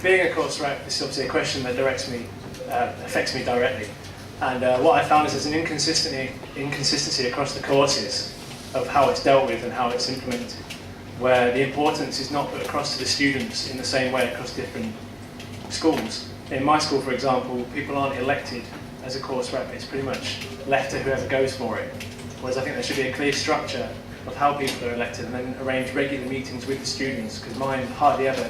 being a course rep, this is obviously a question that affects me directly. And what I found is there's an inconsistency across the courses of how it's dealt with and how it's implemented, where the importance is not put across to the students in the same way across different schools. In my school, for example, people aren't elected as a course rep, it's pretty much left to whoever goes for it. Whereas I think there should be a clear structure of how people are elected and then arrange regular meetings with the students, because mine hardly ever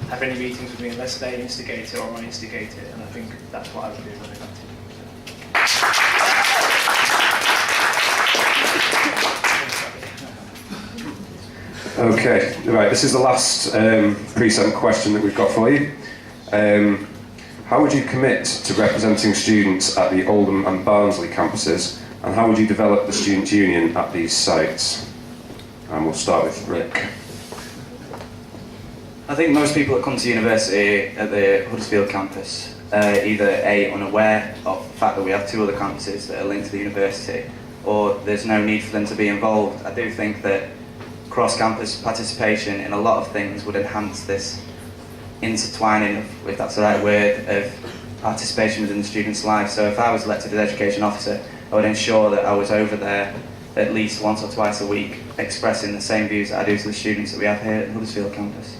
have any meetings with me unless they instigate it or I instigate it, and I think that's what I would do when I got to. Okay, right, this is the last pre-sent question that we've got for you. How would you commit to representing students at the Oldham and Barnsley campuses, and how would you develop the Students' Union at these sites? And we'll start with Rick. I think most people that come to university at the Huddersfield campus are either A, unaware of the fact that we have two other campuses that are linked to the university, or there's no need for them to be involved. I do think that cross-campus participation in a lot of things would enhance this intertwining, if that's the right word, of participation within the students' lives. So if I was elected as education officer, I would ensure that I was over there at least once or twice a week expressing the same views that I do to the students that we have here at the Huddersfield campus.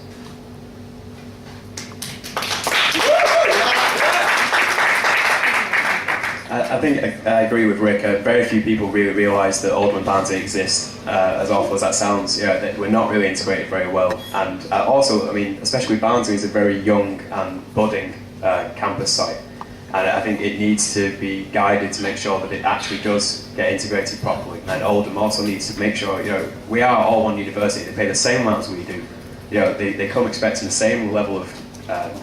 I think I agree with Rick. Very few people really realise that Oldham and Barnsley exist. As awful as that sounds, that we're not really integrated very well. And also, I mean, especially Barnsley is a very young and budding campus site. And I think it needs to be guided to make sure that it actually does get integrated properly. And Oldham also needs to make sure, we are all one university. They pay the same amount as we do. They come expecting the same level of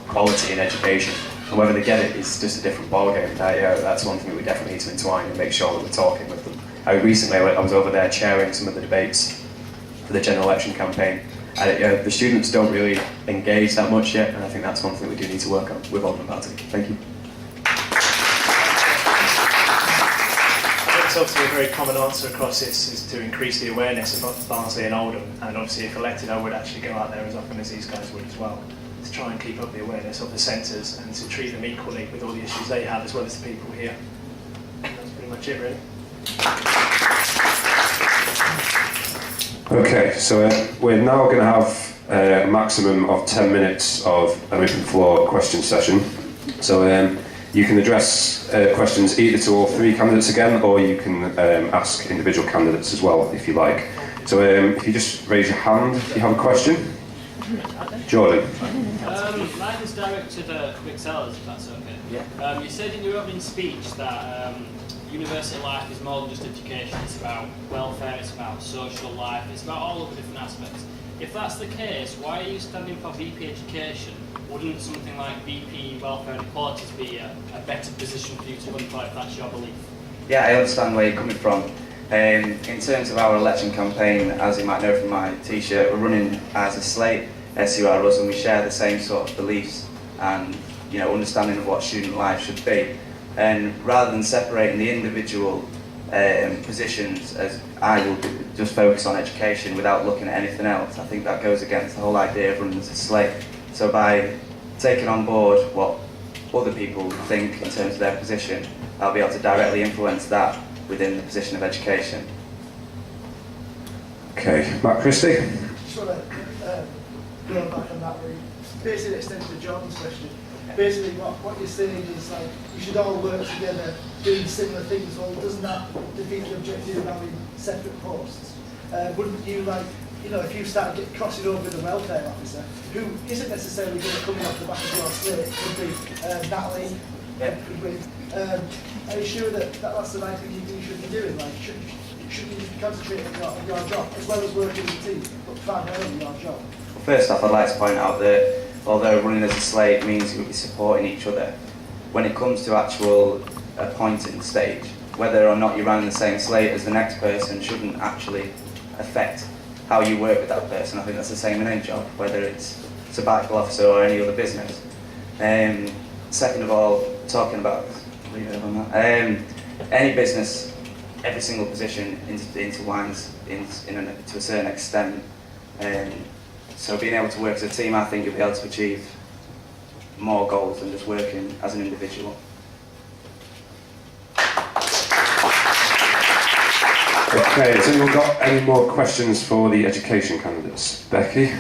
quality in education. And whether they get it is just a different ballgame. That's one thing that we definitely need to entwine and make sure that we're talking with them. Recently, I was over there chairing some of the debates for the general election campaign. And the students don't really engage that much yet, and I think that's one thing we do need to work on with Oldham and Barnsley. Thank you. It's obviously a very common answer across this is to increase the awareness of Barnsley and Oldham, and obviously if elected I would actually go out there as often as these guys would as well, to try and keep up the awareness of the centres and to treat them equally with all the issues they have as well as the people here. And that's pretty much it really. Okay, so we're now going to have a maximum of 10 minutes of an open floor question session. So you can address questions either to all three candidates again, or you can ask individual candidates as well, if you like. So if you just raise your hand if you have a question. Jordan. Mine is directed at Rick Sellers, if that's okay. Yeah. You said in your opening speech that university life is more than just education, it's about welfare, it's about social life, it's about all of the different aspects. If that's the case, why are you standing for VP education? Wouldn't something like VP welfare and equalities be a better position for you to run for if that's your belief? Yeah, I understand where you're coming from. In terms of our election campaign, as you might know from my t-shirt, we're running as a slate, SURUS, and we share the same sort of beliefs and understanding of what student life should be. And rather than separating the individual positions, as I will just focus on education without looking at anything else, I think that goes against the whole idea of running as a slate. So by taking on board what other people think in terms of their position, I'll be able to directly influence that within the position of education. Okay, Matt Christie. Just want to go back on that route. Basically, extend to John's question. Basically, what you're saying is like you should all work together doing similar things. Well, doesn't that defeat the objective of having separate posts? Wouldn't you if you start crossing over with a welfare officer who isn't necessarily going to come off the back of your slate, could be Natalie, could be. Are you sure that that's the right thing you should be doing? Like, should you concentrate on your job as well as working with the team, but primarily your job? First off, I'd like to point out that although running as a slate means you'll be supporting each other, when it comes to actual appointing stage, whether or not you run in the same slate as the next person shouldn't actually affect how you work with that person. I think that's the same in any job, whether it's a sabbatical officer or any other business. Second of all, talking about, leave it on that. Any business, every single position intertwines to a certain extent. So being able to work as a team, I think you'll be able to achieve more goals than just working as an individual. Okay, has anyone got any more questions for the education candidates? Becky?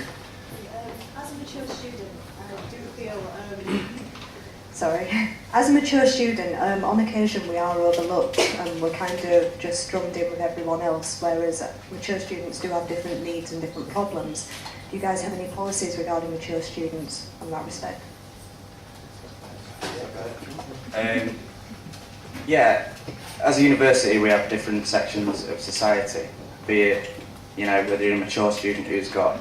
As a mature student, I do feel, sorry, as a mature student, on occasion we are overlooked and we're kind of just drummed in with everyone else, whereas mature students do have different needs and different problems. Do you guys have any policies regarding mature students in that respect? Yeah, as a university we have different sections of society, be it, you know, whether you're a mature student who's got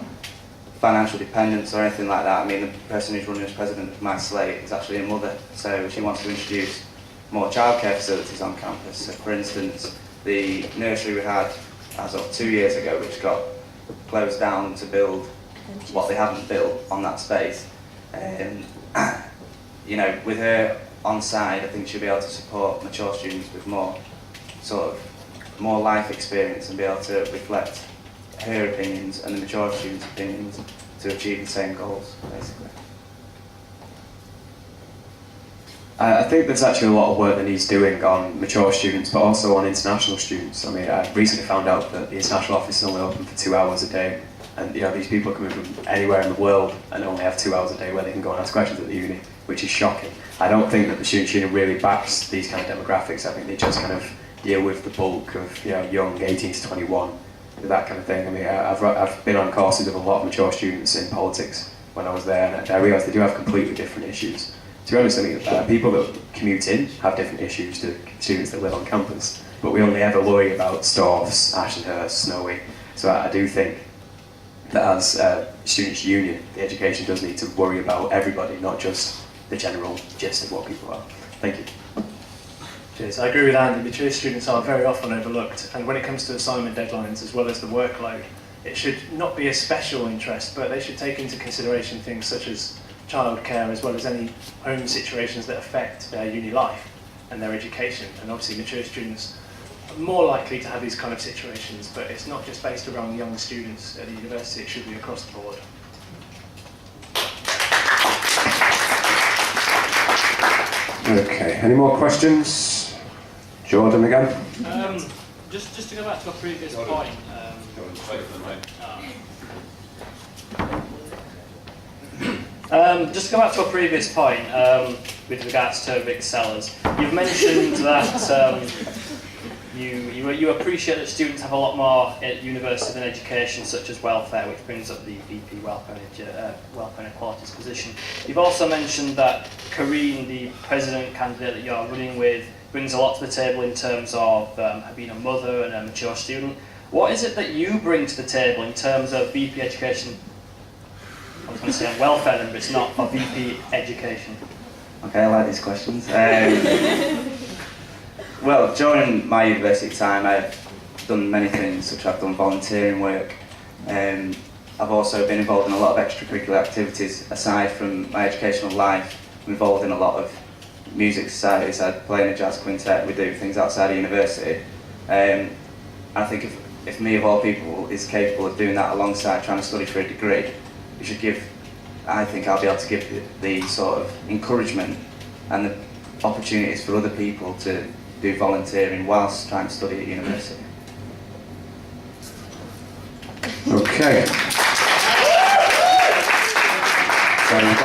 financial dependence or anything like that. I mean, the person who's running as president of my slate is actually a mother, so she wants to introduce more childcare facilities on campus. So for instance, the nursery we had as of 2 years ago, which got closed down to build what they haven't built on that space, you know, with her on side, I think she'll be able to support mature students with more life experience and be able to reflect her opinions and the mature students' opinions to achieve the same goals, basically. I think there's actually a lot of work that needs doing on mature students, but also on international students. I mean, I recently found out that the international office is only open for 2 hours a day, and you know, these people are coming from anywhere in the world and only have 2 hours a day where they can go and ask questions at the uni, which is shocking. I don't think that the Students' Union really backs these kind of demographics. I think they just kind of deal with the bulk of, you know, young 18 to 21, that kind of thing. I mean, I've been on courses with a lot of mature students in politics when I was there, and I realised they do have completely different issues. To be honest, I mean, people that commute in have different issues to students that live on campus, but we only ever worry about Storrs, Ashenhurst, Snowy. So I do think that as Students' Union, the education does need to worry about everybody, not just the general gist of what people are. Thank you. Cheers. I agree with Andy. Mature students are very often overlooked, and when it comes to assignment deadlines as well as the workload, it should not be a special interest, but they should take into consideration things such as childcare as well as any home situations that affect their uni life and their education. And obviously mature students are more likely to have these kind of situations, but it's not just based around young students at the university, it should be across the board. Okay, any more questions? Jordan again? Just to go back to a previous point. Just to go back to a previous point with regards to Rick Sellers. You've mentioned that you appreciate that students have a lot more at university than education, such as welfare, which brings up the VP welfare and equalities position. You've also mentioned that Karine, the president candidate that you're running with, brings a lot to the table in terms of being a mother and a mature student. What is it that you bring to the table in terms of VP education? I was going to say on welfare then, but it's not for VP education. Okay, I like these questions. Well, during my university time, I've done many things, such as I've done volunteering work. I've also been involved in a lot of extracurricular activities aside from my educational life. I'm involved in a lot of music societies. I play in a jazz quintet. We do things outside of university. I think if me of all people is capable of doing that alongside trying to study for a degree, you should give. I think I'll be able to give the sort of encouragement and the opportunities for other people to do volunteering whilst trying to study at university. Okay. So